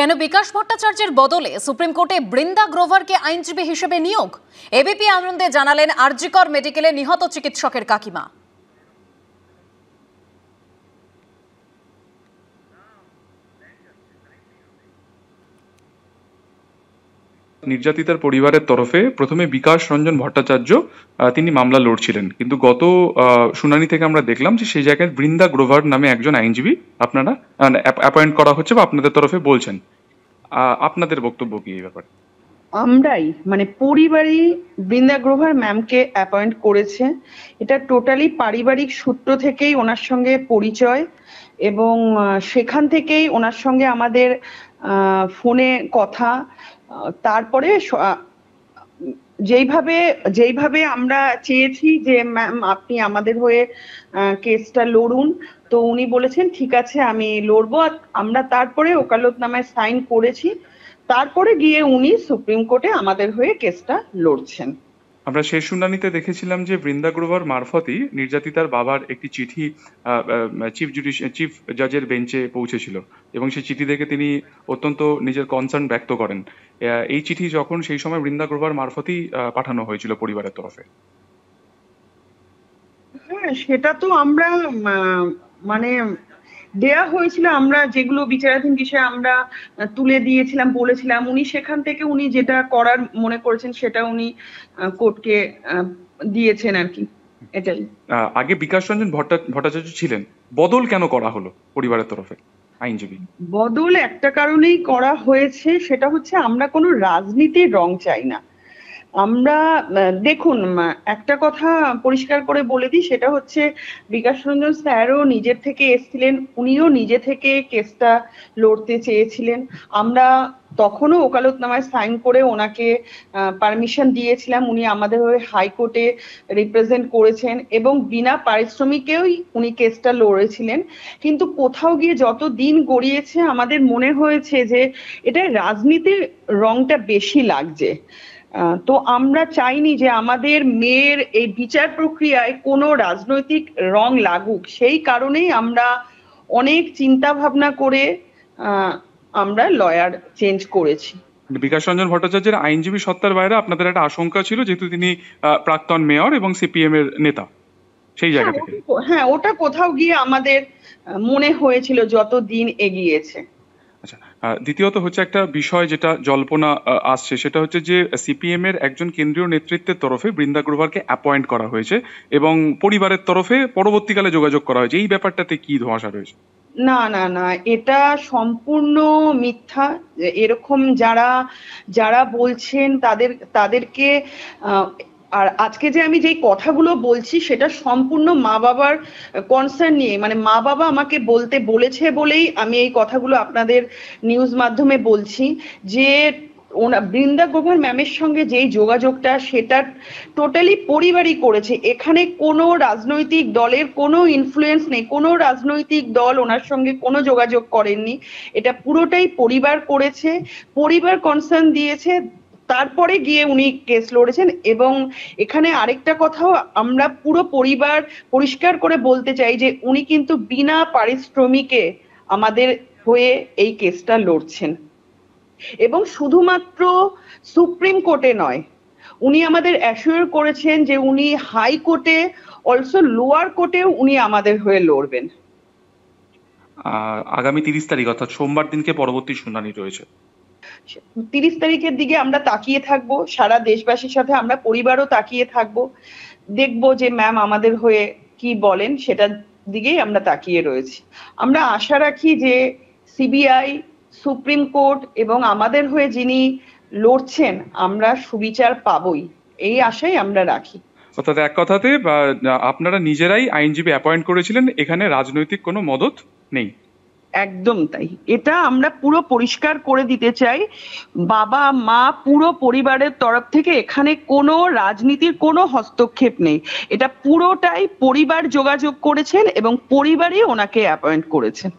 কেন বিকাশ ভট্টাচার্যের বদলে সুপ্রিম কোর্টে বৃন্দা গ্রোভারকে আইনজীবী হিসেবে নিয়োগ? এবিপি আনন্দে জানালেন আরজিকর মেডিকেলে নিহত চিকিৎসকের কাকিমা। নির্যাতিতার পরিবারের তরফে প্রথমে বিকাশ রঞ্জন ভট্টাচার্য তিনি মামলা লড়ছিলেন, কিন্তু গত শুনানি থেকে আমরা দেখলাম যে সেই জায়গায় বৃন্দা গ্রোভার নামে একজন আইনজীবী আপনারা অ্যাপয়েন্ট করা হচ্ছে বা আপনাদের তরফে বলছেন। আপনাদের বক্তব্য কি এই ব্যাপারে? আমরাই পরিবারই বৃন্দা গ্রোভার ম্যামকে অ্যাপয়েন্ট করেছে। এটা টোটালি পারিবারিক সূত্র থেকেই ওনার সঙ্গে পরিচয়, এবং সেখান থেকেই ওনার সঙ্গে আমাদের ফোনে কথা। তারপরে যেইভাবে আমরা চেয়েছি যে ম্যাম আপনি আমাদের হয়ে কেসটা লড়ুন, তো উনি বলেছেন ঠিক আছে আমি লড়বো। আমরা তারপরে ওকালতনামায় সাইন করেছি, তারপরে গিয়ে উনি সুপ্রিম কোর্টে আমাদের হয়ে কেসটা লড়ছেন। আমরা শেষ শুনানিতে দেখেছিলাম যে বৃন্দা গ্রোভার মারফতই নির্যাতিতার বাবার একটি চিঠি চিফ জাজের বেঞ্চে পৌঁছেছিল, এবং সেই চিঠি দেখে তিনি অত্যন্ত নিজের কনসার্ন ব্যক্ত করেন। এই চিঠি যখন সেই সময় বৃন্দা গ্রোভার মারফতই পাঠানো হয়েছিল পরিবারের তরফে। হ্যাঁ, সেটা তো আমরা দেয়া হয়েছিল, আমরা যেগুলো বিচারাধীন বিষয়ে আমরা তুলে দিয়েছিলাম, বলেছিলাম। উনি সেখান থেকে উনি যেটা করার মনে করেছেন সেটা উনি কোর্টকে দিয়েছেন আর কি, এটাই। আগে বিকাশ রঞ্জন ভট্টাচার্য ছিলেন, বদল কেন করা হলো পরিবারের তরফে আইনজীবী? বদল একটা কারণেই করা হয়েছে, সেটা হচ্ছে আমরা কোনো রাজনীতির রং চাই না। আমরা দেখুন, একটা কথা পরিষ্কার করে বলে দিই, সেটা হচ্ছে বিকাশ রঞ্জন স্যারও নিজের থেকে এসেছিলেন, উনিও নিজে থেকে কেসটা লড়তে চেয়েছিলেন। আমরা তখনও ওকালতনামায় সাইন করে ওনাকে পারমিশন দিয়েছিলাম। উনি আমাদের হয়ে হাইকোর্টে রিপ্রেজেন্ট করেছেন এবং বিনা পারিশ্রমিকেই উনি কেসটা লড়েছিলেন। কিন্তু কোথাও গিয়ে যত দিন গড়িয়েছে আমাদের মনে হয়েছে যে এটা রাজনীতির রংটা বেশি লাগছে। তো আমরা চাইনি যে আমাদের মেয়ের এই বিচার প্রক্রিয়ায় কোনো রাজনৈতিক রং লাগুক। সেই কারণেই আমরা অনেক চিন্তা ভাবনা করে আমরা লয়ার চেঞ্জ করেছি। বিকাশ রঞ্জন ভট্টাচার্যের আইনজীবী সত্তার বাইরে আপনাদের একটা আশঙ্কা ছিল, যেহেতু তিনি প্রাক্তন মেয়র এবং সিপিএম এর নেতা, সেই জায়গা থেকে। হ্যাঁ, ওটা কোথাও গিয়ে আমাদের মনে হয়েছিল যত দিন এগিয়েছে। আচ্ছা, দ্বিতীয়ত হচ্ছে একটা বিষয় যেটা জল্পনা আসছে, সেটা হচ্ছে যে সিপিএম এর একজন কেন্দ্রীয় নেতৃত্বের তরফে বৃন্দা গ্রোভারকে অ্যাপয়েন্ট করা হয়েছে এবং পরিবারের তরফে পরবর্তীকালে যোগাযোগ করা হয়েছে। এই ব্যাপারটাতে কি ধোঁয়াশা রয়েছে? না না না, এটা সম্পূর্ণ মিথ্যা। এরকম যারা বলছেন তাদেরকে আর আজকে যে আমি যেই কথাগুলো বলছি সেটা সম্পূর্ণ মা বাবার কনসার্ন নিয়ে, মা বাবা আমাকে বলতে বলেছে বলেই আমি এই কথাগুলো আপনাদের নিউজ মাধ্যমে বলছি। যে বৃন্দা গ্রোভার ম্যামের সঙ্গে যেই যোগাযোগটা সেটা টোটালি পরিবারই করেছে। এখানে কোনো রাজনৈতিক দলের কোনো ইনফ্লুয়েন্স নেই, কোনো রাজনৈতিক দল ওনার সঙ্গে কোনো যোগাযোগ করেননি। এটা পুরোটাই পরিবার করেছে, পরিবার কনসার্ন দিয়েছে, তারপরে গিয়ে উনি কেস লড়েছেন। এবং এখানে আরেকটা কথাও আমরা পুরো পরিবার পরিষ্কার করে বলতে চাই যে উনি কিন্তু বিনা পারিশ্রমিকে আমাদের হয়ে এই কেসটা লড়ছেন, এবং শুধুমাত্র সুপ্রিম কোর্টে নয়, উনি আমাদের অ্যাসিওর করেছেন যে উনি হাইকোর্টে অলসো লোয়ার কোর্টেও উনি আমাদের হয়ে লড়বেন। আগামী 30 তারিখ অর্থাৎ সোমবার দিনকে পরবর্তী শুনানি রয়েছে। 30 তারিখের দিকে আমরা তাকিয়ে থাকবো, সারা দেশবাসীর সাথে আমরা পরিবারও তাকিয়ে থাকবো, দেখবো যে ম্যাম আমাদের হয়ে কি বলেন, সেটার দিকেই আমরা তাকিয়ে রয়েছি। আমরা আশা রাখি যে সিবিআই, সুপ্রিম কোর্ট এবং আমাদের হয়ে যিনি লড়ছেন আমরা সুবিচার পাবই, এই আশাই আমরা রাখি। অর্থাৎ এক কথাতে আপনারা নিজেরাই আইনজীবী অ্যাপয়েন্ট করেছিলেন, এখানে রাজনৈতিক কোনো মদত নেই। একদম তাই, এটা আমরা পুরো পরিষ্কার করে দিতে চাই। বাবা মা পুরো পরিবারের তরফ থেকে এখানে কোনো রাজনীতির কোনো হস্তক্ষেপ নেই। এটা পুরোটাই পরিবার যোগাযোগ করেছেন এবং পরিবারই ওনাকে অ্যাপয়েন্ট করেছেন।